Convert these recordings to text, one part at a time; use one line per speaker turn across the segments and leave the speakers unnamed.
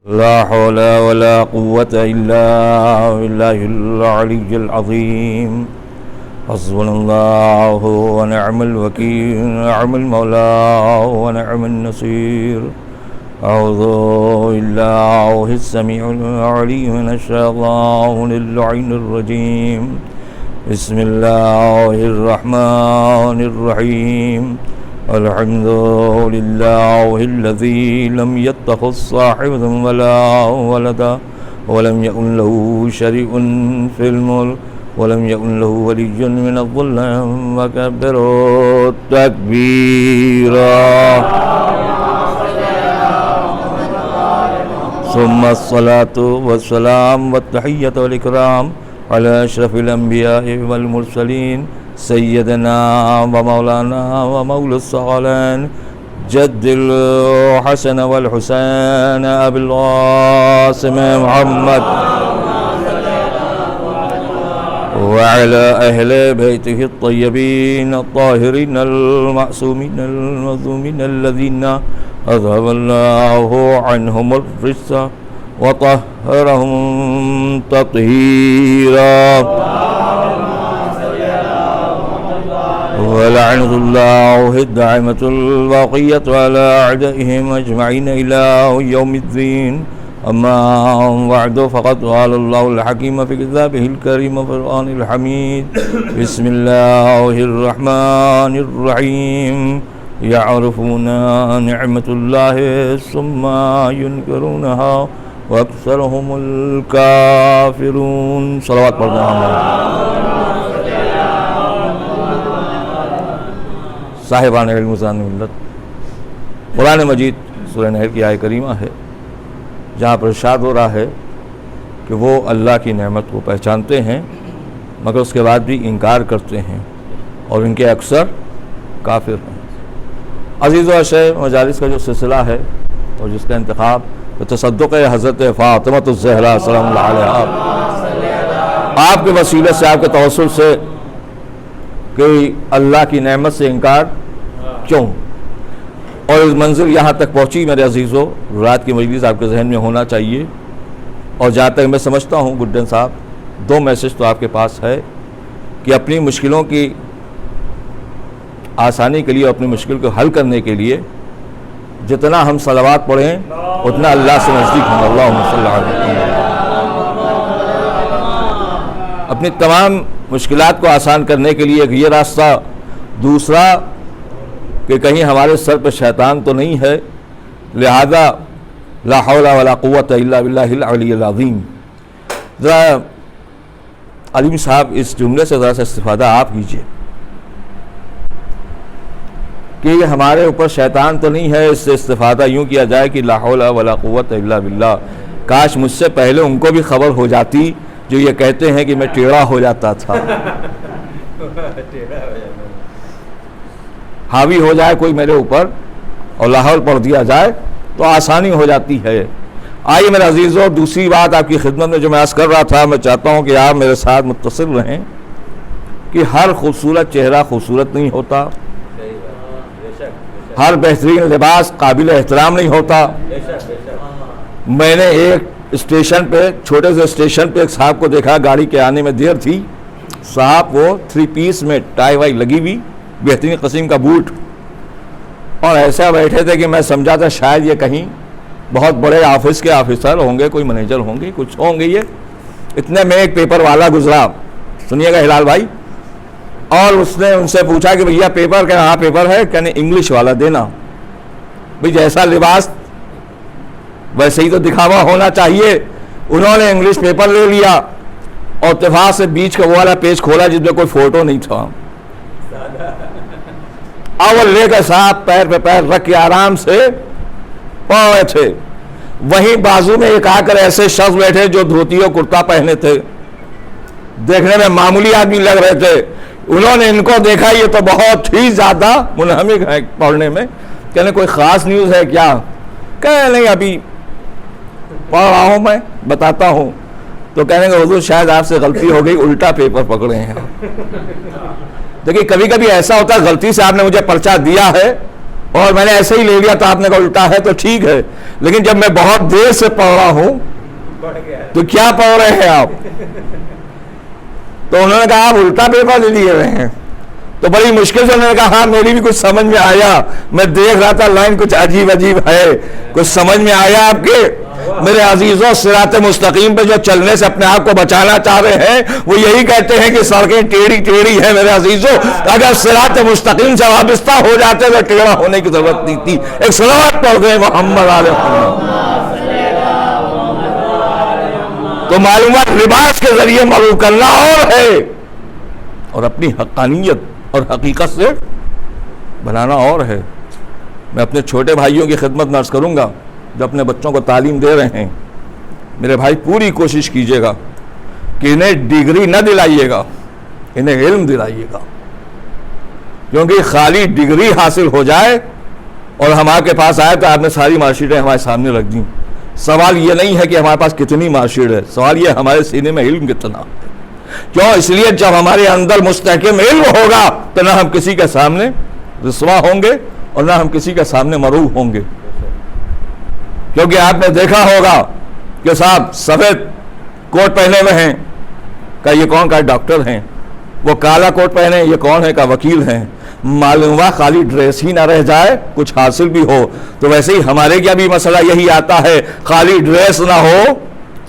لا حول ولا قوة إلا بالله العلي العظيم. حسبنا الله ونعم الوكيل، نعم المولى ونعم النصير. أعوذ بالله السميع العليم من الشيطان اللعين الرجيم. بسم الله الرحمن الرحيم. الحمد لله الذي لم يتخذ صاحبة ولا ولدا ولم يكن له شريك في الملك ولم يكن له ولي من الذل وكبره تكبيرا. ثم الصلاة والسلام والتحية والإكرام على أشرف الأنبياء والمرسلين سيدنا ومولانا ومولى الثقلين جد الحسن والحسين أبي القاسم محمد وعلى أهل بيته الطيبين الطاهرين المعصومين المظلومين الذين أذهب الله عنهم الرجس وطهرهم تطهيرا. ولعنة الله الدائمة الباقية على أعدائهم أجمعين إلى يوم الدين. أما بعد فقد قال الله الحكيم في كتابه الكريم في القرآن الحميد. بسم الله الرحمن الرحيم. يعرفون نعمة الله ثم ينكرونها وأكثرهم الكافرون. صلوات پڑھنا صاحبان علم وزان ملت. قرآن مجید سورہ نحل کی آیہ کریمہ ہے جہاں پر ارشاد ہو رہا ہے کہ وہ اللہ کی نعمت کو پہچانتے ہیں مگر اس کے بعد بھی انکار کرتے ہیں اور ان کے اکثر کافر ہیں. عزیز و عشیق مجالس کا جو سلسلہ ہے اور جس کا انتخاب تصدق حضرت فاطمہ الزہرا سلام اللہ علیہا آپ کے وسیلے سے، آپ کے توسل سے کہ اللہ کی نعمت سے انکار کیوں، اور اس منزل یہاں تک پہنچی میرے عزیزوں. رات کی مجلس آپ کے ذہن میں ہونا چاہیے. اور جہاں تک میں سمجھتا ہوں گڈن صاحب، دو میسج تو آپ کے پاس ہے کہ اپنی مشکلوں کی آسانی کے لیے، اپنی مشکل کو حل کرنے کے لیے جتنا ہم صلوات پڑھیں اتنا اللہ سے نزدیک ہوں. اللہم صلی علی محمد. اپنی تمام مشکلات کو آسان کرنے کے لیے یہ راستہ. دوسرا کہ کہیں ہمارے سر پہ شیطان تو نہیں ہے، لہذا لا حول ولا قوت الا باللہ العلی العظیم. ذرا علیم صاحب اس جملے سے ذرا سا استفادہ آپ کیجئے کہ یہ ہمارے اوپر شیطان تو نہیں ہے. اس سے استفادہ یوں کیا جائے کہ لا حول ولا قوت الا باللہ. کاش مجھ سے پہلے ان کو بھی خبر ہو جاتی جو یہ کہتے ہیں کہ میں ٹیڑھا ہو جاتا تھا. حاوی ہو جائے کوئی میرے اوپر اور لاہور پڑھ دیا جائے تو آسانی ہو جاتی ہے. آئیے میرے عزیزوں، دوسری بات آپ کی خدمت میں جو میں عرض کر رہا تھا، میں چاہتا ہوں کہ آپ میرے ساتھ متصل رہیں کہ ہر خوبصورت چہرہ خوبصورت نہیں ہوتا، ہر بہترین لباس قابل احترام نہیں ہوتا. میں نے ایک اسٹیشن پہ، چھوٹے سے اسٹیشن پہ ایک صاحب کو دیکھا، گاڑی کے آنے میں دیر تھی. صاحب وہ 3 پیس میں ٹائی وائی لگی ہوئی، بہترین قسم کا بوٹ، اور ایسا بیٹھے تھے کہ میں سمجھا تھا شاید یہ کہیں بہت بڑے آفس کے آفیسر ہوں گے، کوئی منیجر ہوں گے، کچھ ہوں گے یہ. اتنے میں ایک پیپر والا گزرا، سنیے گا ہلال بھائی، اور اس نے ان سے پوچھا کہ بھیا پیپر، کہنا ہاں پیپر ہے، کہنے انگلش والا دینا. بھئی جیسا لباس ویسے ہی تو دکھاوا ہونا چاہیے. انہوں نے انگلش پیپر لے لیا اور اتفاق سے بیچ کا وہ والا پیج کھولا جس میں کوئی فوٹو نہیں تھا. اول لے کر صاحب پیر پہ پیر رکھ کے آرام سے پڑھ رہے تھے. وہیں بازو میں ایک آ کر ایسے شخص بیٹھے جو دھوتی اور کرتا پہنے تھے، دیکھنے میں معمولی آدمی لگ رہے تھے. انہوں نے ان کو دیکھا یہ تو بہت ہی زیادہ منہمک ہے پڑھنے میں. کہنے کوئی خاص نیوز ہے کیا؟ کہنے نہیں ابھی پڑھ رہا ہوں میں، بتاتا ہوں. تو کہنے کہ حضور شاید آپ سے غلطی ہو گئی، الٹا پیپر پکڑے ہیں. دیکھیے کبھی کبھی ایسا ہوتا ہے غلطی سے آپ نے مجھے پرچہ دیا ہے اور میں نے ایسے ہی لے لیا تو آپ نے کہا الٹا ہے تو ٹھیک ہے، لیکن جب میں بہت دیر سے پڑھ رہا ہوں تو کیا پڑھ رہے ہیں آپ؟ تو انہوں نے کہا آپ الٹا پیپر لے لیے ہوئے ہیں. تو بڑی مشکل سے انہوں نے کہا ہاں میری بھی کچھ سمجھ میں آیا، میں دیکھ رہا تھا لائن کچھ عجیب عجیب ہے، کچھ سمجھ میں آیا آپ کے. میرے عزیزوں، صراط مستقیم پہ جو چلنے سے اپنے آپ کو بچانا چاہ رہے ہیں وہ یہی کہتے ہیں کہ سڑکیں ٹیڑھی ٹیڑھی ہیں. میرے عزیزوں، اگر صراط مستقیم سے وابستہ ہو جاتے تو ٹیڑھا ہونے کی ضرورت نہیں تھی. ایک صلوات پڑھ دیں محمد علیہ محمد. تو معلومات لباس کے ذریعے معلوم کرنا اور ہے، اور اپنی حقانیت اور حقیقت سے بنانا اور ہے. میں اپنے چھوٹے بھائیوں کی خدمت میں عرض کروں گا جو اپنے بچوں کو تعلیم دے رہے ہیں، میرے بھائی پوری کوشش کیجیے گا کہ انہیں ڈگری نہ دلائیے گا، انہیں علم دلائیے گا. کیونکہ خالی ڈگری حاصل ہو جائے اور ہمارے کے پاس آئے تو آپ نے ساری مارکشیٹیں ہمارے سامنے رکھ دیں. سوال یہ نہیں ہے کہ ہمارے پاس کتنی مارکشیٹ ہے، سوال یہ ہمارے سینے میں علم کتنا. کیوں؟ اس لیے جب ہمارے اندر مستحکم علم ہوگا تو نہ ہم کسی کے سامنے رسوا ہوں گے اور نہ ہم کسی کے سامنے مروع ہوں گے. کیونکہ آپ نے دیکھا ہوگا کہ صاحب سفید کوٹ پہنے ہوئے ہیں، کہ یہ کون کا ڈاکٹر ہیں، وہ کالا کوٹ پہنے یہ کون ہے، کا وکیل ہیں. معلوم ہوا خالی ڈریس ہی نہ رہ جائے، کچھ حاصل بھی ہو. تو ویسے ہی ہمارے کیا بھی مسئلہ یہی آتا ہے، خالی ڈریس نہ ہو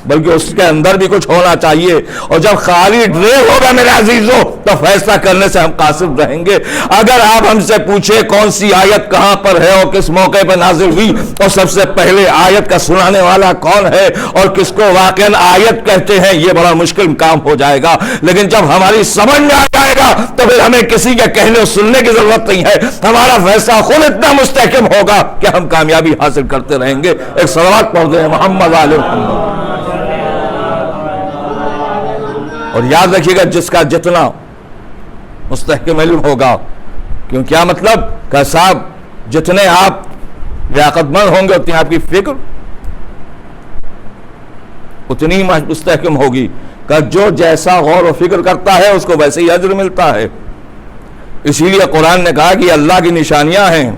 بلکہ اس کے اندر بھی کچھ ہونا چاہیے. اور جب خالی ڈریس ہوگا میرے عزیزوں تو فیصلہ کرنے سے ہم قاصر رہیں گے. اگر آپ ہم سے پوچھیں کون سی آیت کہاں پر ہے اور کس موقع پر نازل ہوئی اور سب سے پہلے آیت کا سنانے والا کون ہے اور کس کو واقعاً آیت کہتے ہیں، یہ بڑا مشکل کام ہو جائے گا. لیکن جب ہماری سمجھ میں آ جائے گا تو پھر ہمیں کسی کے کہنے اور سننے کی ضرورت نہیں ہے. ہمارا فیصلہ خود اتنا مستحکم ہوگا کہ ہم کامیابی حاصل کرتے رہیں گے. ایک صلوات پڑھ دیں محمد علیہ محمد. اور یاد رکھیے گا جس کا جتنا مستحکم علم ہوگا، کیوں کیا مطلب کہ صاحب جتنے آپ لیاقت مند ہوں گے اتنی آپ کی فکر اتنی مستحکم ہوگی کہ جو جیسا غور و فکر کرتا ہے اس کو ویسے ہی اجر ملتا ہے. اسی لیے قرآن نے کہا کہ اللہ کی نشانیاں ہیں،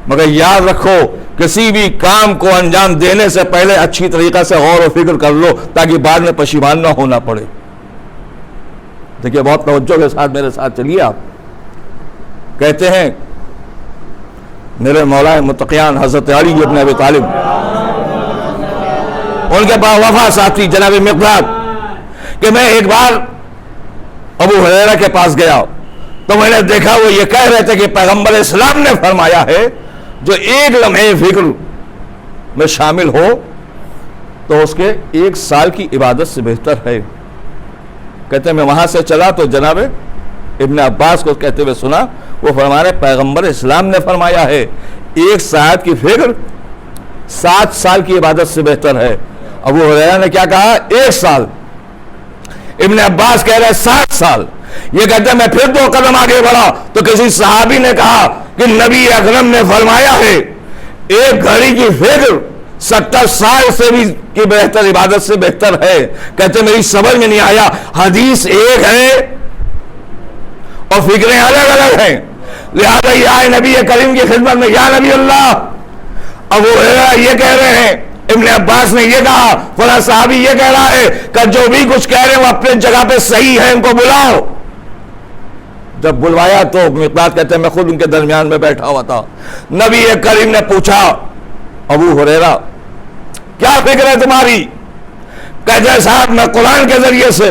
مگر یاد رکھو کسی بھی کام کو انجام دینے سے پہلے اچھی طریقہ سے غور و فکر کر لو تاکہ بعد میں پشیمان نہ ہونا پڑے. دیکھیے بہت توجہ کے ساتھ میرے ساتھ چلیے. آپ کہتے ہیں میرے مولا متقیان حضرت علی ابن ابی طالب، ان کے پاس وفا ساتھی جناب مقداد، کہ میں ایک بار ابو ہریرہ کے پاس گیا تو میں نے دیکھا وہ یہ کہہ رہے تھے کہ پیغمبر اسلام نے فرمایا ہے جو ایک لمحے فکر میں شامل ہو تو اس کے 1 سال کی عبادت سے بہتر ہے. کہتے ہیں میں وہاں سے چلا تو جناب ابن عباس کو کہتے ہوئے سنا، وہ فرما رہے پیغمبر اسلام نے فرمایا ہے 1 ساعت کی فکر 7 سال کی عبادت سے بہتر ہے. ابو ہریرہ نے کیا کہا؟ 1 سال. ابن عباس کہہ رہے 7 سال. یہ کہتے ہیں میں پھر 2 قدم آگے بڑھا تو کسی صحابی نے کہا کہ نبی اکرم نے فرمایا ہے 1 گھڑی کی فکر 70 سال سے بھی کی بہتر عبادت سے بہتر ہے. کہتے میری سمجھ میں نہیں آیا، حدیث ایک ہے اور فکریں الگ الگ ہیں، لہذا یہ آئے نبی کریم کی خدمت میں، یا نبی اللہ ابو ہریرہ یہ کہہ رہے ہیں، ابن عباس نے یہ کہا، فلاں صحابی یہ کہہ رہا ہے کہ جو بھی کچھ کہہ رہے ہیں وہ اپنے جگہ پہ صحیح ہے، ان کو بلاؤ. جب بلوایا تو مقداد کہتے ہیں میں خود ان کے درمیان میں بیٹھا ہوا تھا. نبی کریم نے پوچھا ابو ہریرہ کیا فکر ہے تمہاری؟ کہتے ہیں صاحب میں قرآن کے ذریعے سے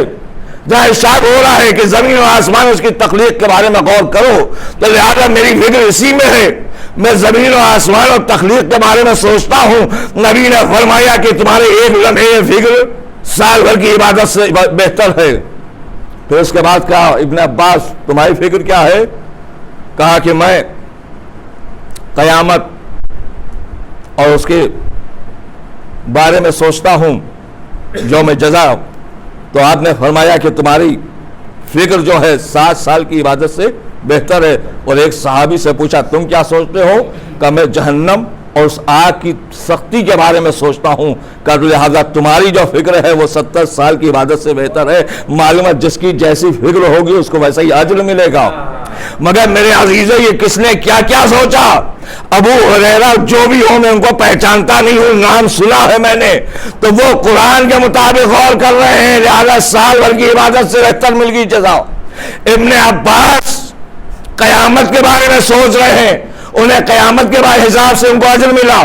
جہاں ارشاد ہو رہا ہے کہ زمین و آسمان اس کی تخلیق کے بارے میں غور کرو تو لہذا میری فکر اسی میں ہے، میں زمین و آسمان اور تخلیق کے بارے میں سوچتا ہوں. نبی نے فرمایا کہ تمہارے 1 لمحے فکر سال بھر کی عبادت سے بہتر ہے. پھر اس کے بعد کہا ابن عباس تمہاری فکر کیا ہے؟ کہا کہ میں قیامت اور اس کے بارے میں سوچتا ہوں یوم جزا. تو آپ نے فرمایا کہ تمہاری فکر جو ہے 7 سال کی عبادت سے بہتر ہے. اور ایک صحابی سے پوچھا تم کیا سوچتے ہو؟ کہ میں جہنم اور اس آگ کی سختی کے بارے میں سوچتا ہوں کہ لہذا تمہاری جو فکر ہے وہ 70 سال کی عبادت سے بہتر ہے. معلوم ہے جس کی جیسی فکر ہوگی اس کو ویسا ہی اجر ملے گا. مگر میرے عزیزو یہ کس نے کیا کیا سوچا؟ ابو ہریرہ جو بھی ہو میں ان کو پہچانتا نہیں ہوں، نام سنا ہے میں نے، تو وہ قرآن کے مطابق غور کر رہے ہیں، لہذا سال بھر کی عبادت سے بہتر مل گئی جزا. ابن عباس قیامت کے بارے میں سوچ رہے ہیں، انہیں قیامت کے بعد حساب سے ان کو اجر ملا.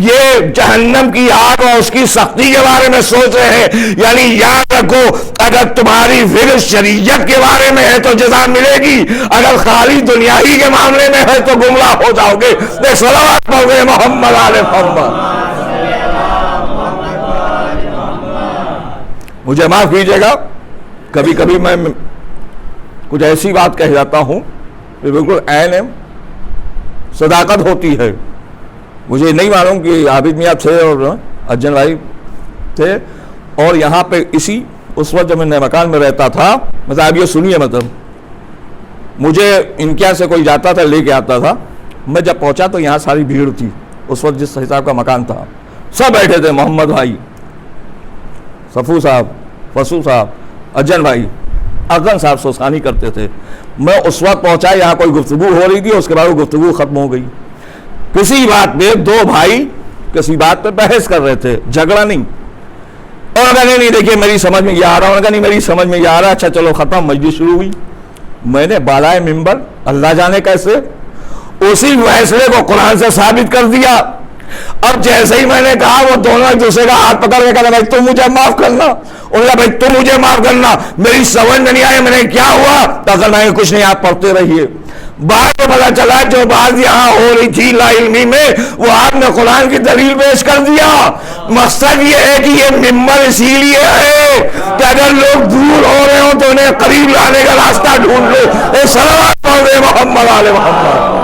یہ جہنم کی آگ اور اس کی سختی کے بارے میں سوچ رہے ہیں. یعنی یاد رکھو اگر تمہاری فکر شریعت کے بارے میں ہے تو جزا ملے گی، اگر خالی دنیاوی کے معاملے میں ہے تو گمراہ ہو جاؤ گے. صلوات پڑھو محمد آل محمد. مجھے معاف کیجیے گا، کبھی کبھی میں کچھ ایسی بات کہہ جاتا ہوں کہ بالکل عین صداقت ہوتی ہے. مجھے نہیں معلوم کہ عابد میاں تھے اور اجن بھائی تھے، اور یہاں پہ اس وقت جب میں نئے مکان میں رہتا تھا، مطلب یہ سنیے، مطلب مجھے انکیا سے کوئی جاتا تھا لے کے آتا تھا. میں جب پہنچا تو یہاں ساری بھیڑ تھی. اس وقت جس حساب کا مکان تھا سب بیٹھے تھے، محمد بھائی، صفو صاحب، فسو صاحب، اجن بھائی، اغن صاحب سوسانی کرتے تھے. میں اس وقت پہنچا، یہاں کوئی گفتگو ہو رہی تھی، اس کے بعد وہ گفتگو ختم ہو گئی. کسی بات پہ دو بھائی کسی بات پہ بحث کر رہے تھے، جھگڑا نہیں. اور کہنے نہیں دیکھیے میری سمجھ میں یہ آ رہا، انہوں نے کہا نہیں میری سمجھ میں یہ آ رہا، اچھا چلو ختم. مجلس شروع ہوئی. میں نے بالائے منبر اللہ جانے کیسے اسی فیصلے کو قرآن سے ثابت کر دیا. اب جیسے ہی میں نے کہا وہ دونوں ایک دوسرے کا ہاتھ پکڑ کے کہا بھائی تم مجھے معاف کرنا، انہوں نے بھائی تم مجھے معاف کرنا. میری سمجھ میں نہیں آئی میں نے کیا ہوا، تو میں کچھ نہیں، آپ پڑھتے رہیے. بعد میں پتا چلا جو بات یہاں ہو رہی تھی لا علمی میں، وہ آپ نے قرآن کی دلیل پیش کر دیا. مقصد یہ ہے کہ یہ ممبر اسی لیے ہے کہ اگر لوگ دور ہو رہے ہوں تو انہیں قریب لانے کا راستہ ڈھونڈ لو. اے صلوات پڑھو محمد آل محمد.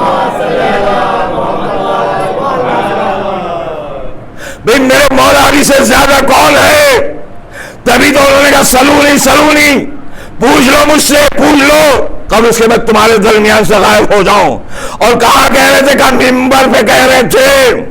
بھئی میرے مولا علی سے زیادہ کون ہے؟ تبھی تو انہوں نے کہا سلونی، پوچھ لو مجھ سے، پوچھ لو قبل اس کے میں تمہارے درمیان سے غائب ہو جاؤں. اور کہاں کہہ رہے تھے؟ کہا منبر پہ کہہ رہے تھے.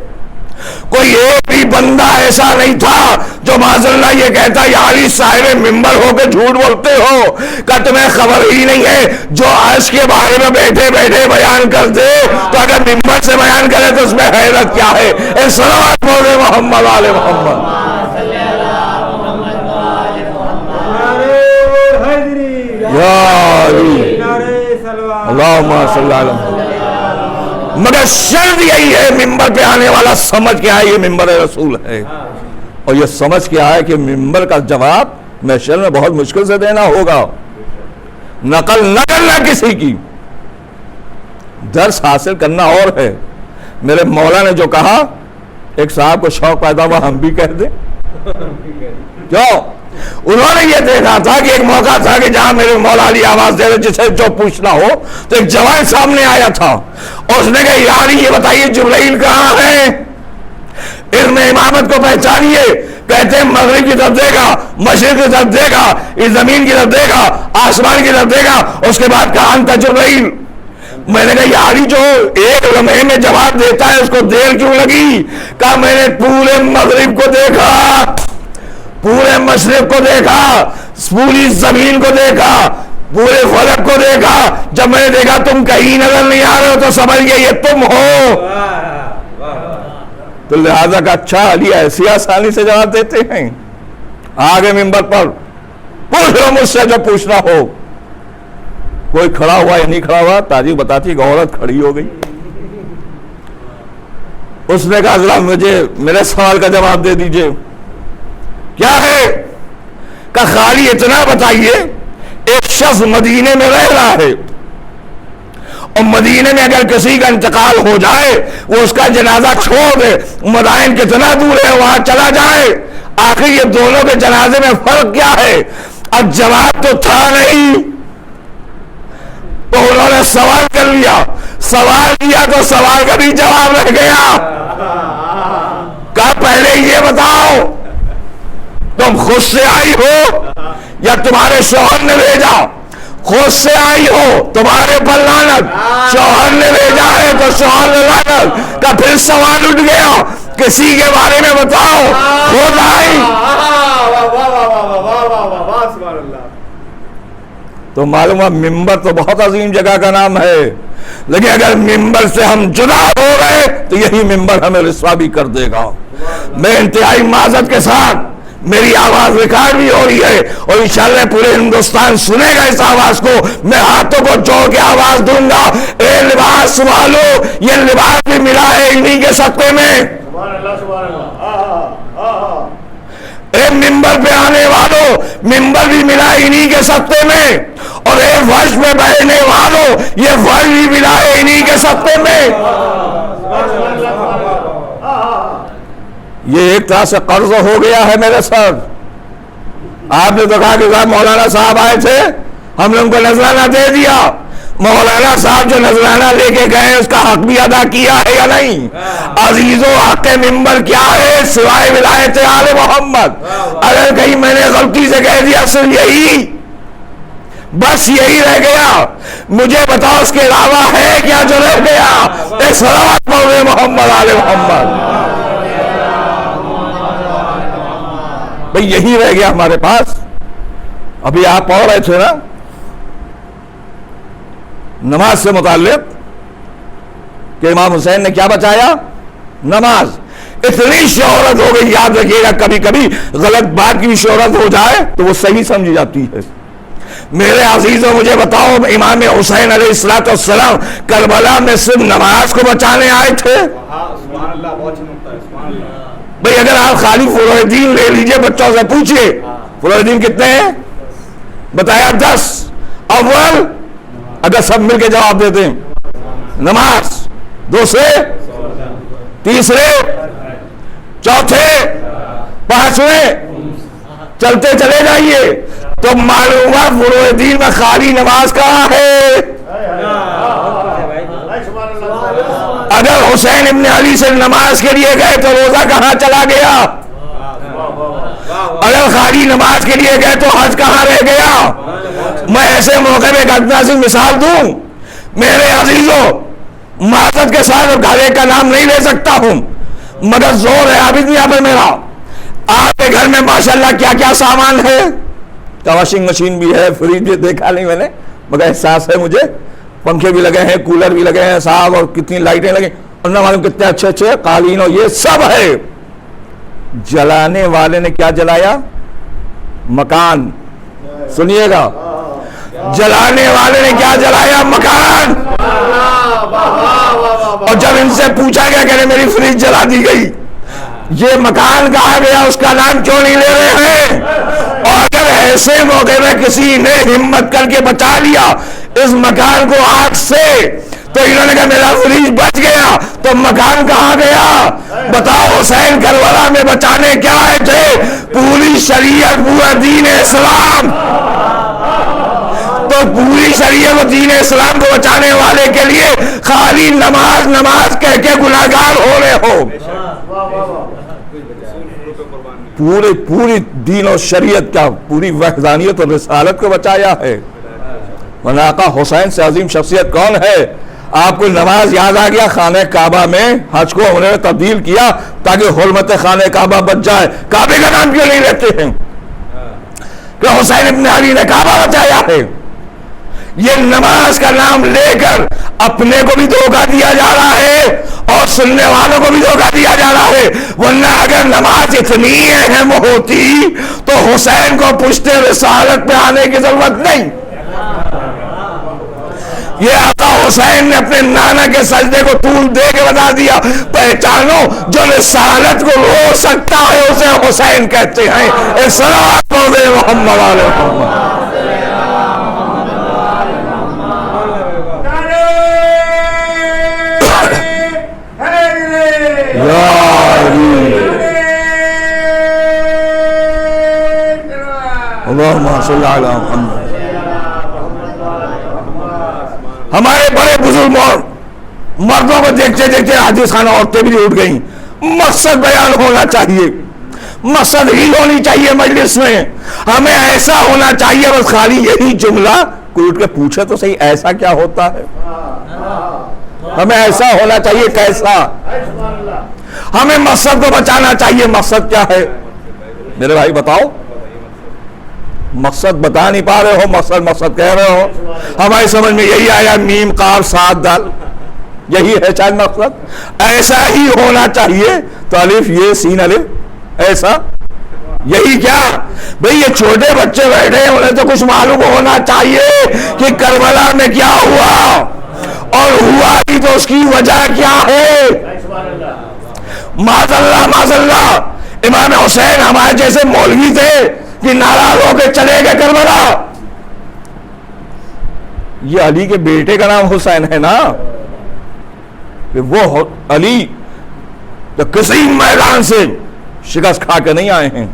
کوئی ایک بھی بندہ ایسا نہیں تھا جو معاذ اللہ یہ کہتا یا علی صاحب منبر ہو کے جھوٹ بولتے ہو، کہ تمہیں خبر ہی نہیں ہے جو عرش کے بارے میں بیٹھے بیٹھے بیان کر دے تو اگر منبر سے بیان کرے تو اس میں حیرت کیا ہے. اے صلوات پڑھو محمد آل محمد. اللہم صلی اللہ علیہ وسلم. مگر شرط یہی ہے ممبر پہ آنے والا سمجھ کے آئے یہ ممبر رسول ہے، اور یہ سمجھ کے آئے کہ ممبر کا جواب محشر میں بہت مشکل سے دینا ہوگا، نقل نہ کرنا کسی کی، درس حاصل کرنا اور ہے. میرے مولا نے جو کہا، ایک صاحب کو شوق پیدا ہوا ہم بھی کہہ دیں. کیوں؟ انہوں نے یہ دیکھا تھا کہ ایک موقع تھا کہ جہاں میرے مولا علی آواز دے رہے جسے جو پوچھنا ہو، تو ایک جوان سامنے آیا تھا اور اس نے کہا یاری یہ بتائیے جبرائیل کہاں ہے؟ علم امامت کو پہچانیے. کہتے ہیں مغرب کی طرف دے گا، مشرق کی طرف دے گا، اس زمین کی طرف دے گا، آسمان کی طرف دے گا. اس کے بعد کہا انت جبرائیل. میں نے کہا یاری جو ایک لمحے میں جواب دیتا ہے اس کو دیر کیوں لگی؟ کہا میں نے پورے مغرب کو دیکھا، پورے مشرق کو دیکھا، پوری زمین کو دیکھا، پورے فلک کو دیکھا. جب میں نے دیکھا تم کہیں نظر نہیں آ رہے ہو تو سمجھ گیا یہ تم ہو. تو لہذا کا اچھا علی ایسی آسانی سے جواب دیتے ہیں. آگے منبر پر پوچھ لو مجھ سے جو پوچھنا ہو. کوئی کھڑا ہوا یا نہیں کھڑا ہوا، تاریخ بتاتی کہ عورت کھڑی ہو گئی. اس نے کہا حضرت مجھے میرے سوال کا جواب دے دیجئے. کیا ہے؟ کہ خالی اتنا بتائیے ایک شخص مدینے میں رہ رہا ہے اور مدینے میں اگر کسی کا انتقال ہو جائے وہ اس کا جنازہ چھوڑ دے، مدائن کتنا دور ہے وہاں چلا جائے، آخر یہ دونوں کے جنازے میں فرق کیا ہے؟ اب جواب تو تھا نہیں تو انہوں نے سوال کر لیا. سوال کیا تو سوال کا بھی جواب رہ گیا. کہا پہلے یہ بتاؤ تم خود سے آئی ہو یا تمہارے شوہر نے بھیجا؟ خود سے آئی ہو تمہارے پر لعنت، شوہر نے بھیجا ہے تو شوہر نے لعنت کا۔ پھر سوال اٹھ گیا کسی کے بارے میں بتاؤ خود آئی تو معلوم ہے ممبر تو بہت عظیم جگہ کا نام ہے، لیکن اگر ممبر سے ہم جدا ہو گئے تو یہی ممبر ہمیں رسوا بھی کر دے گا۔ میں انتہائی معذرت کے ساتھ، میری آواز ریکارڈ بھی ہو رہی ہے اور انشاءاللہ پورے ہندوستان سنے گا اس آواز کو، میں ہاتھوں کو جوڑ کے آواز دوں گا، اے لباس والو، یہ لباس بھی ملا ہے انہی کے صدقے میں۔ اے ممبر پہ آنے والوں، ممبر بھی ملا انہی کے صدقے میں، اور اے فرش پہ بیٹھنے والوں، یہ فرش بھی ملا ہے انہی کے صدقے میں۔ یہ ایک طرح سے قرض ہو گیا ہے میرے سر۔ آپ نے تو کہا کہ صاحب مولانا صاحب آئے تھے، ہم نے ان کو نذرانہ دے دیا، مولانا صاحب جو نذرانہ لے کے گئے اس کا حق بھی ادا کیا ہے یا نہیں؟ عزیزو، حق ممبر کیا ہے سوائے ولایت آل محمد؟ اگر کہیں میں نے غلطی سے کہہ دیا صرف یہی، بس یہی رہ گیا، مجھے بتاؤ اس کے علاوہ ہے کیا جو رہ گیا؟ ایک صلوات پڑھو محمد آل محمد۔ بھئی یہی رہ گیا ہمارے پاس۔ ابھی آپ پڑھ رہے تھے نا نماز سے متعلق کہ امام حسین نے کیا بچایا؟ نماز۔ اتنی شہرت ہو گئی، یاد رکھیے گا کبھی کبھی غلط بات کی شہرت ہو جائے تو وہ صحیح سمجھی جاتی ہے۔ میرے عزیزوں مجھے بتاؤ، امام حسین علیہ السلام کربلا میں صرف نماز کو بچانے آئے تھے؟ بھئی اگر آپ خالی فروع دین لے لیجئے، بچوں سے پوچھئے فروع دین کتنے ہیں؟ بتایا 10۔ اول اگر سب مل کے جواب دیتے ہیں نماز، دوسرے، تیسرے، چوتھے، پانچویں، چلتے چلے جائیے تو معلومات فروع دین میں خالی نماز کہاں ہے؟ اگر حسین ابن علی سے نماز کے لیے گئے تو روزہ کہاں چلا گیا؟ اگر خالی نماز کے لیے گئے تو حج کہاں رہ گیا؟ میں ایسے موقع میں گھٹنا سے مثال دوں میرے عزیزوں، معذرت کے ساتھ گھر کا نام نہیں لے سکتا ہوں مگر زور ہے عابد یہاں پہ میرا، آپ کے گھر میں ماشاءاللہ کیا کیا سامان ہے؟ واشنگ مشین بھی ہے، فریج بھی، دیکھا نہیں میں نے مگر احساس ہے مجھے، پنکھے بھی لگے ہیں، کولر بھی لگے ہیں صاحب، اور کتنی لائٹیں لگیں، اور نہ معلوم کتنے اچھے اچھے قالین، اور یہ سب ہے۔ جلانے والے نے کیا جلایا؟ مکان۔ سنیے گا، جلانے والے نے کیا جلایا؟ مکان۔ اور جب ان سے پوچھا گیا کہ میری فریج جلا دی گئی، یہ مکان کہا گیا، اس کا نام کیوں نہیں لے رہے ہیں؟ اور اگر ایسے موقع میں کسی نے ہمت کر کے بچا لیا اس مکان کو آگ سے تو انہوں نے کہا میرا فریج بچ گیا، تو مکان کہاں گیا؟ بتاؤ حسین کربلا میں بچانے کیا آئے تھے؟ پوری شریعت، پورا دین اسلام۔ تو پوری شریعت و دین اسلام کو بچانے والے کے لیے خالی نماز نماز کہہ کے گناہگار ہو رہے ہو؟ پوری دین و شریعت کا، پوری وحدانیت اور رسالت کو بچایا ہے۔ ورنہ آقا حسین سے عظیم شخصیت کون ہے؟ آپ کو نماز یاد آ گیا، خانہ کعبہ میں حج کو انہوں نے تبدیل کیا تاکہ حرمت خانہ کعبہ بچ جائے۔ کعبے کا نام کیوں نہیں لیتے ہیں؟ کہ حسین ابن علی نے کعبہ بچایا ہے۔ یہ نماز کا نام لے کر اپنے کو بھی دھوکہ دیا جا رہا ہے اور سننے والوں کو بھی دھوکہ دیا جا رہا ہے۔ ورنہ اگر نماز اتنی اہم ہوتی تو حسین کو پشت رسالت پہ آنے کی ضرورت نہیں۔ یہ آقا حسین نے اپنے نانا کے سجدے کو طول دے کے بتا دیا، پہچانو جو رسالت کو رو سکتا ہے اسے حسین کہتے ہیں۔ ایک صلوات پڑھ دے محمد علیہ محمد۔ اللہم صلی علی محمد۔ ہمارے بڑے بزرگ مردوں کو دیکھتے دیکھتے حدیث خانہ عورتیں بھی اٹھ گئیں۔ مقصد بیان ہونا چاہیے، مقصد ہی ہونی چاہیے مجلس میں، ہمیں ایسا ہونا چاہیے بس خالی یہی جملہ کوئی اٹھ کے پوچھے تو صحیح ایسا کیا ہوتا ہے؟ ہمیں ایسا ہونا چاہیے کیسا؟ ہمیں مقصد کو بچانا چاہیے. مقصد کیا ہے میرے بھائی بتاؤ؟ مقصد بتا نہیں پا رہے ہو. مقصد کہہ رہے ہو. ہماری سمجھ میں یہی آیا میم قاف سات دال, یہی ہے شاید مقصد. ایسا ہی ہونا چاہیے تو الف یہ سین الف ایسا. یہی کیا بھئی یہ چھوٹے بچے بیٹھے ہیں, انہیں تو کچھ معلوم ہونا چاہیے کہ کربلا میں کیا ہوا, اور ہوا بھی تو اس کی وجہ کیا ہے. معاذ اللہ امام حسین ہمارے جیسے مولوی تھے کہ ناراض ہو کے چلے گئے کربلا. یہ علی کے بیٹے کا نام حسین ہے نا, کہ وہ علی تو کسی میدان سے شکست کھا کے نہیں آئے ہیں,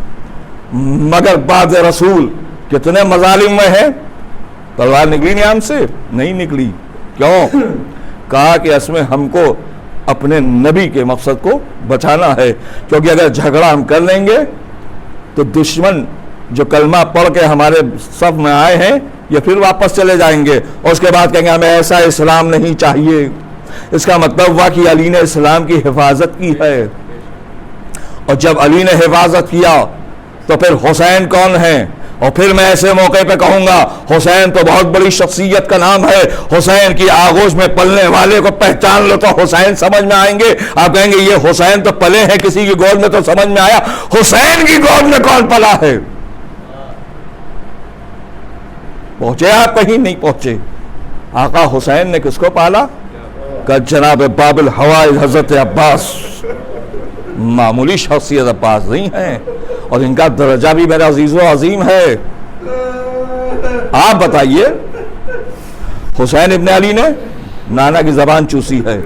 مگر بعد رسول کتنے مظالم میں ہیں. تلوار نکلی نہیں ہم سے؟ نہیں نکلی. کیوں؟ کہا کہ اس میں ہم کو اپنے نبی کے مقصد کو بچانا ہے, کیونکہ اگر جھگڑا ہم کر لیں گے تو دشمن جو کلمہ پڑھ کے ہمارے صف میں آئے ہیں یہ پھر واپس چلے جائیں گے, اور اس کے بعد کہیں گے ہمیں ایسا اسلام نہیں چاہیے. اس کا مطلب ہوا کہ علی نے اسلام کی حفاظت کی ہے, اور جب علی نے حفاظت کیا تو پھر حسین کون ہیں؟ اور پھر میں ایسے موقع پہ کہوں گا حسین تو بہت بڑی شخصیت کا نام ہے, حسین کی آغوش میں پلنے والے کو پہچان لو تو حسین سمجھ میں آئیں گے. آپ کہیں گے یہ حسین تو پلے ہیں کسی کی گود میں, تو سمجھ میں آیا حسین کی گود میں کون پلا ہے. پہنچے آپ؟ کہیں نہیں پہنچے. آقا حسین نے کس کو پالا؟ کہ جناب باب الحوائج حضرت عباس. معمولی شخصیت عباس نہیں ہے, اور ان کا درجہ بھی میرا عزیز و عظیم ہے. آپ بتائیے حسین ابن علی نے نانا کی زبان چوسی ہے,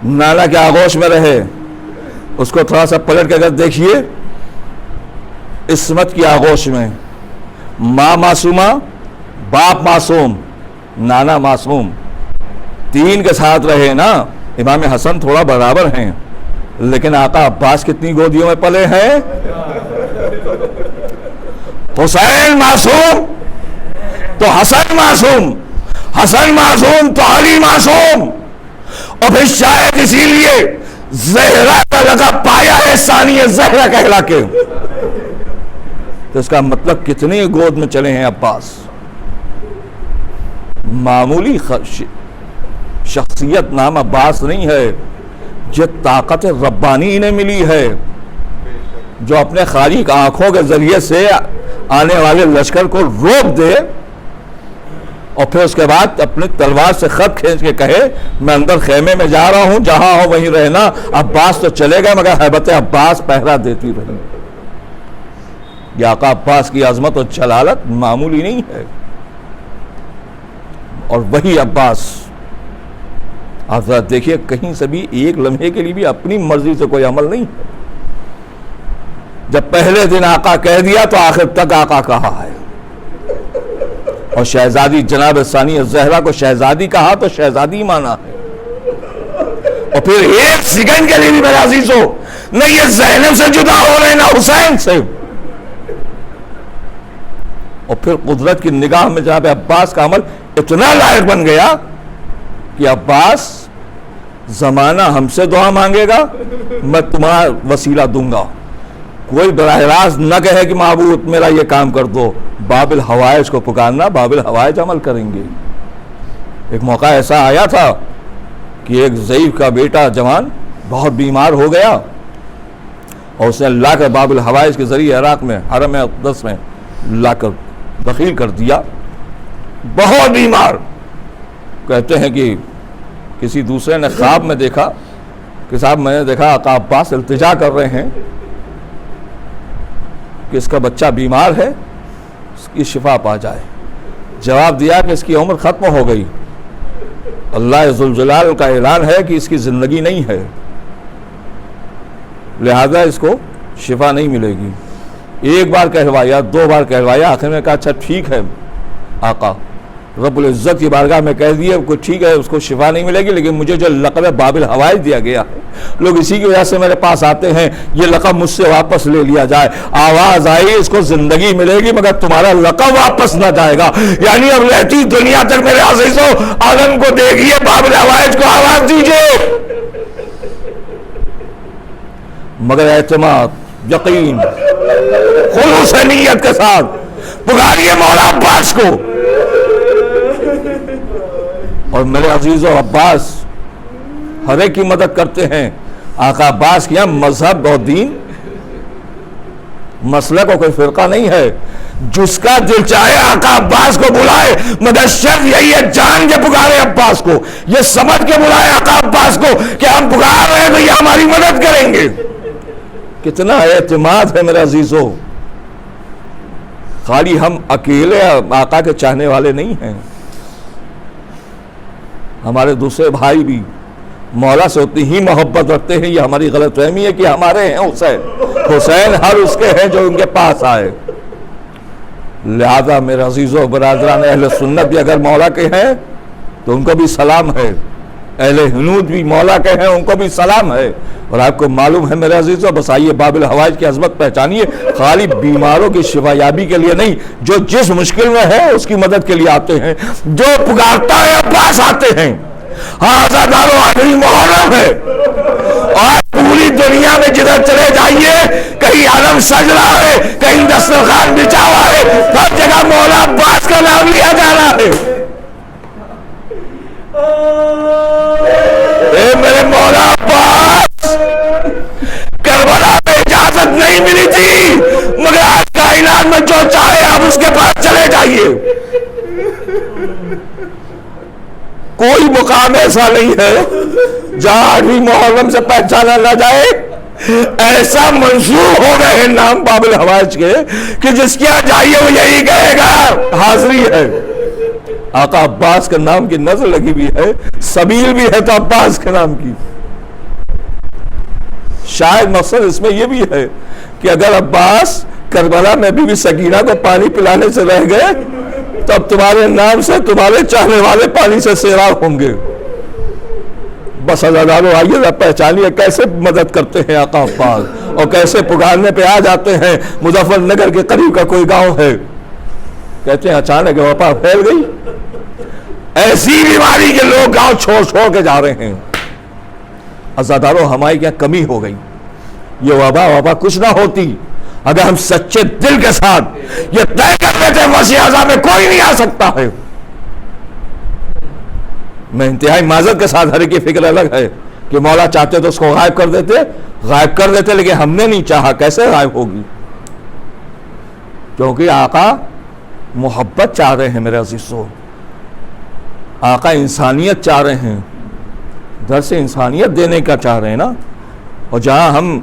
نانا کے آغوش میں رہے. اس کو تھوڑا سا پلٹ کے اگر دیکھیے, عصمت کی آغوش میں, ماں معصومہ, باپ معصوم, نانا معصوم, تین کے ساتھ رہے نا. امام حسن تھوڑا برابر ہیں, لیکن آقا عباس کتنی گودیوں میں پلے ہیں. حسین معصوم تو حسن معصوم, حسن معصوم تو علی معصوم, اور پھر شاید اسی لیے زہرا کا لقب پایا ہے ثانیہ زہرا کہلا کے. تو اس کا مطلب کتنی گود میں چلے ہیں عباس. معمولی شخصیت نام عباس نہیں ہے. جو طاقت ربانی انہیں ملی ہے, جو اپنے خالق آنکھوں کے ذریعے سے آنے والے لشکر کو روک دے, اور پھر اس کے بعد اپنی تلوار سے خط کھینچ کے کہے میں اندر خیمے میں جا رہا ہوں, جہاں ہو وہیں رہنا. عباس تو چلے گئے مگر ہیبت عباس پہرا دیتی رہی. یہ آقا عباس کی عظمت و جلالت معمولی نہیں ہے. اور وہی عباس آپ ذرا دیکھیے, کہیں سے بھی ایک لمحے کے لیے بھی اپنی مرضی سے کوئی عمل نہیں ہے. جب پہلے دن آقا کہہ دیا تو آخر تک آقا کہا ہے. اور شہزادی جناب ثانیہ زہرا کو شہزادی کہا تو شہزادی مانا ہے. اور پھر ایک سیکنڈ کے لیے بھی میرے عزیز ہو, نہ یہ زینب سے جدا ہو رہے نہ حسین سے. اور پھر قدرت کی نگاہ میں جناب عباس کا عمل اتنا لائق بن گیا کہ عباس زمانہ ہم سے دعا مانگے گا, میں تمہارا وسیلہ دوں گا. کوئی براہ راست نہ کہے کہ معبود میرا یہ کام کر دو. باب الحوائج کو پکارنا, باب الحوائج عمل کریں گے. ایک موقع ایسا آیا تھا کہ ایک ضعیف کا بیٹا جوان بہت بیمار ہو گیا, اور اس نے لا کر باب الحوائج کے ذریعے عراق میں حرم اقدس میں لا کر دخیل کر دیا. بہت بیمار. کہتے ہیں کہ کسی دوسرے نے خواب میں دیکھا کہ صاحب میں نے دیکھا آقا عباس التجا کر رہے ہیں کہ اس کا بچہ بیمار ہے, اس کی شفا پا جائے. جواب دیا کہ اس کی عمر ختم ہو گئی, اللہ ذوالجلال کا اعلان ہے کہ اس کی زندگی نہیں ہے, لہذا اس کو شفا نہیں ملے گی. ایک بار کہلوایا, دو بار کہلوایا, آخر میں کہا اچھا ٹھیک ہے آقا, رب العزت کی بارگاہ میں کہہ دیا کوئی ٹھیک ہے اس کو شفا نہیں ملے گی, لیکن مجھے جو لقب باب الحوائج دیا گیا ہے لوگ اسی کی وجہ سے میرے پاس آتے ہیں، یہ لقب مجھ سے واپس لے لیا جائے۔ آواز آئی اس کو زندگی ملے گی مگر تمہارا لقب واپس نہ جائے گا، یعنی اب رہتی دنیا تک میرے عزیزوں عالم کو دیکھیے، باب الحوائج کو آواز دیجیے، مگر اعتماد، یقین، خلوص نیت کے ساتھ پکاریے مولا عباس کو۔ اور میرے عزیزوں عباس ہر ایک کی مدد کرتے ہیں۔ آقا عباس کیا مذہب اور دین مسئلہ کو کوئی فرقہ نہیں ہے، جس کا دل چاہے آقا عباس کو بلائے، مگر شرط یہی ہے جان کے پکارے عباس کو، یہ سمجھ کے بلائے آقا عباس کو کہ ہم پکار رہے ہیں تو یہ ہماری مدد کریں گے۔ کتنا اعتماد ہے میرے عزیزوں، خالی ہم اکیلے آقا کے چاہنے والے نہیں ہیں، ہمارے دوسرے بھائی بھی مولا سے اتنی ہی محبت رکھتے ہیں۔ یہ ہماری غلط فہمی ہے کہ ہمارے ہیں حسین ہر اس کے ہیں جو ان کے پاس آئے۔ لہذا میرے عزیزوں برادران اہل سنت بھی اگر مولا کے ہیں تو ان کو بھی سلام ہے، اہل حنود بھی مولا کے ہیں ان کو بھی سلام ہے۔ اور آپ کو معلوم ہے میرے عزیزوں، بس آئیے باب الحوائج کی عظمت پہچانیے، خالی بیماروں کی شفا یابی کے لیے نہیں، جو جس مشکل میں ہے اس کی مدد کے لیے آتے ہیں، جو پکارتا ہے عباس آتے ہیں۔ آزادار و آخری محرم ہے، اور پوری دنیا میں جدھر چلے جائیے، کہیں عالم سج رہا ہے، کہیں دسترخوان بچھا ہوا ہے، ہر جگہ مولا عباس کا نام لیا جا رہا ہے۔ اے میرے مولا عباس، کربلا میں اجازت نہیں ملی تھی، مگر آج کائنات میں جو چاہے آپ اس کے پاس چلے جائیے۔ کوئی مقام ایسا نہیں ہے جہاں 8ویں محرم سے پہچانا نہ جائے۔ ایسا منصور ہو گئے ہیں نام باب الحوائج کے کہ جس کے یہاں جائیے وہ یہی کہے گا حاضری ہے۔ آقا عباس کے نام کی نظر لگی بھی ہے، سبیل بھی ہے تو عباس کے نام کی۔ شاید مقصد اس میں یہ بھی ہے کہ اگر عباس کربلا میں بھی سکینہ کو پانی پلانے سے رہ گئے تو اب تمہارے نام سے تمہارے چاہنے والے پانی سے سیراب ہوں گے۔ بس عزادارو آئیے ذرا پہچانیے کیسے مدد کرتے ہیں آقا عباس، اور کیسے پکارنے پہ آ جاتے ہیں۔ مظفر نگر کے قریب کا کوئی گاؤں ہے، کہتے ہیں اچانک وبا پھیل گئی، ایسی بیماری کے لوگ گاؤں چھوڑ چھوڑ کے جا رہے ہیں۔ عزادارو ہماری کیا کمی ہو گئی، یہ وبا کچھ نہ ہوتی اگر ہم سچے دل کے ساتھ یہ طے کر لیتے مسیح اعظم میں کوئی نہیں آ سکتا ہے۔ میں انتہائی معذرت کے ساتھ ہر ایک کی فکر الگ ہے کہ مولا چاہتے تو اس کو غائب کر دیتے، لیکن ہم نے نہیں چاہا، کیسے غائب ہوگی؟ کیونکہ آقا محبت چاہ رہے ہیں میرے عزیزوں، آقا انسانیت چاہ رہے ہیں، درس انسانیت دینے کا چاہ رہے ہیں نا۔ اور جہاں ہم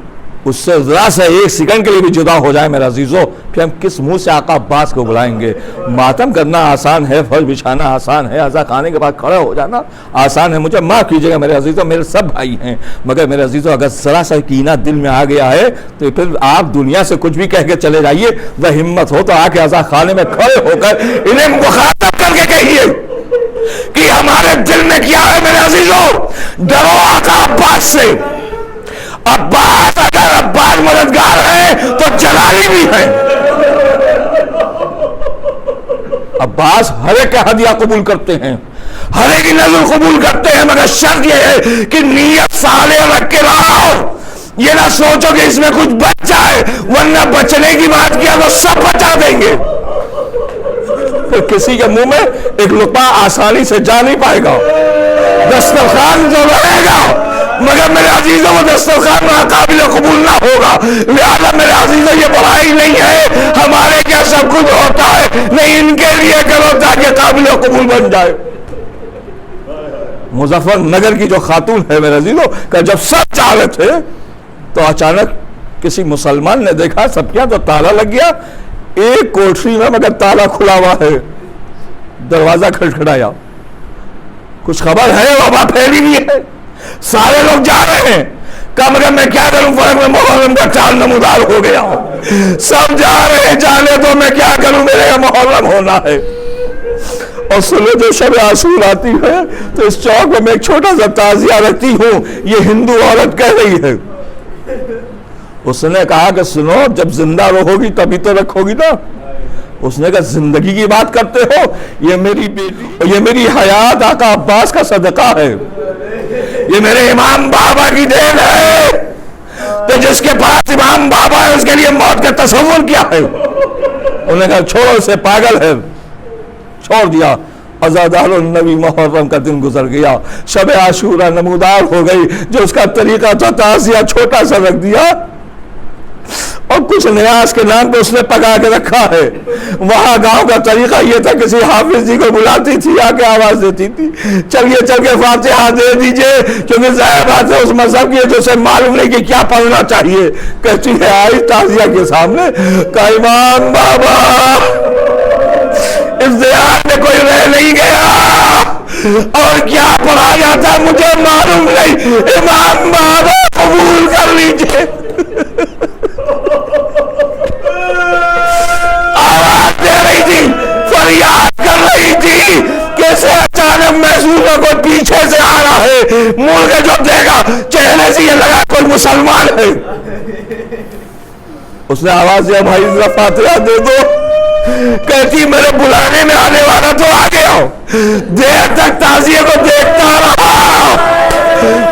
اس سے ذرا سے ایک سیکنڈ کے لیے بھی جدا ہو جائیں میرے عزیزوں، پھر ہم کس منہ سے آقا عباس کو بلائیں گے؟ ماتم کرنا آسان ہے، فرش بچھانا آسان ہے، عزا خانے کے بعد کھڑا ہو جانا آسان ہے۔ مجھے معاف کیجیے گا میرے عزیزوں، میرے سب بھائی ہیں، مگر میرے عزیزوں اگر ذرا سا کینہ دل میں آ گیا ہے تو پھر آپ دنیا سے کچھ بھی کہہ کے چلے جائیے، وہ ہمت ہو تو آ کے عزا خانے میں کھڑے ہو کر انہیں مخاطب کر کے کہیے کہ ہمارے دل میں کیا ہے میرے عزیزوں، ڈرو آقا عباس سے۔ عباس اگر عباس مددگار ہے تو جلالی بھی ہے۔ عباس ہر ایک کا ہدیہ قبول کرتے ہیں، ہر ایک کی نظر قبول کرتے ہیں، مگر شرط یہ ہے کہ نیت صالح رکھ کے رہو، یہ نہ سوچو کہ اس میں کچھ بچ جائے، ورنہ بچنے کی بات کیا تو سب بچا دیں گے، پھر کسی کے منہ میں ایک لقمہ آسانی سے جا نہیں پائے گا، دسترخوان جو رہے گا مگر میرے عزیزوں وہ دسترخوان ناقابل قبول نہ ہوگا۔ لہذا میرے عزیزوں یہ بڑائی نہیں ہے ہمارے کیا سب کچھ ہوتا ہے، نہیں ان کے لیے کرو تاکہ قابل قبول بن جائے۔ مظفر نگر کی جو خاتون ہے میرے عزیزوں کہ جب سب چاہ رہے تھے تو اچانک کسی مسلمان نے دیکھا سب کیا تو تالا لگ گیا، ایک کوٹری میں مگر تالا کھلا ہوا ہے، دروازہ کھٹکھٹایا، کچھ خبر ہے وبا پھیلی ہوئی ہے، سارے لوگ جا رہے ہیں، کہا مگر میں کیا کروں، فرق میں محرم کا چاند نمودار ہو گیا ہوں، سب جا رہے ہیں، جانے تو میں کیا کروں، میرے محرم ہونا ہے۔ اور سنو جو شب عاشور آتی ہے تو اس چوک میں ایک چھوٹا سا تعزیہ رکھتی ہوں، یہ ہندو عورت کہہ رہی ہے۔ اس نے کہا کہ سنو جب زندہ رہوگی تبھی تو رکھو گی نا۔ اس نے کہا زندگی کی بات کرتے ہو، یہ میری بیٹی، یہ میری حیات آقا عباس کا صدقہ ہے، یہ میرے امام بابا کی دین ہے، تو جس کے پاس امام بابا ہے اس کے لیے موت کا تصور کیا ہے؟ انہوں نے کہا چھوڑو اسے، پاگل ہے، چھوڑ دیا۔ عزادار النبی محرم کا دن گزر گیا، شب عاشورہ نمودار ہو گئی، جو اس کا طریقہ تھا تعزیہ چھوٹا سا رکھ دیا، اور کچھ نیاز کے نام پہ اس نے پکا کے رکھا ہے۔ وہاں گاؤں کا طریقہ یہ تھا، کسی حافظ جی کو بلاتی تھی، آ کے آواز دیتی تھی چلیے چل کے فاتحہ دے دیجئے، کیونکہ ظاہر بات ہے اس مذہب کی ہے جو اسے معلوم نہیں کہ کیا پڑھنا چاہیے۔ کہتی ہے آئی تعزیہ کے سامنے، کہا امام بابا اس دیہات میں کوئی رہ نہیں گیا، اور کیا پڑھا جاتا مجھے معلوم نہیں، امام بابا قبول کر لیجئے۔ آواز دے رہی تھی، فریاد کر رہی تھی، کیسے اچانک محسوس ہوا کوئی پیچھے سے آ رہا ہے، مڑ کے جو دے گا چہرے سے یہ لگا کوئی مسلمان ہے۔ اس نے آواز دیا بھائی ذرا فاتحہ دے دو۔ کہتی میرے بلانے میں آنے والا تو آ گیا، دیر تک تعزیے کو دیکھتا رہا،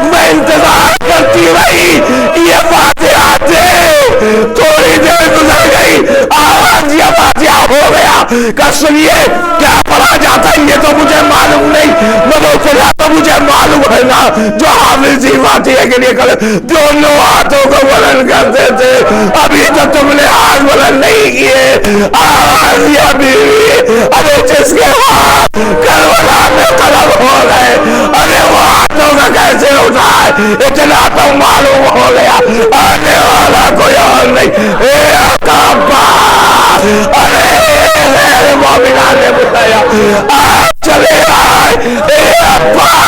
میں انتظار کرتی رہی یہ فاتحہ دے۔ تھوڑی دیر گزر گئی، آواز دیا فاتحہ ہو گیا۔ کہ سنیے کیا پڑھا جاتا ہے یہ تو مجھے معلوم نہیں، مگر خدا تو مجھے معلوم ہے نا، جو حافظ جی فاتحہ کے لیے کرے دونوں ہاتھوں کو بلند کرتے تھے، ابھی تو تم نے ہاتھ بلند نہیں کیے۔ آواز دیا بیوی، ارے جس کے ہاتھ کربلا میں قلم ہو گئے، ارے وہ ہاتھوں کا کیسے اٹھائے؟ اتنا تو معلوم ہو گیا آنے والا کوئی اور نہیں، اے آقا عباس، ارے مومنان نے بتایا آپ چلے آئے، اے عباس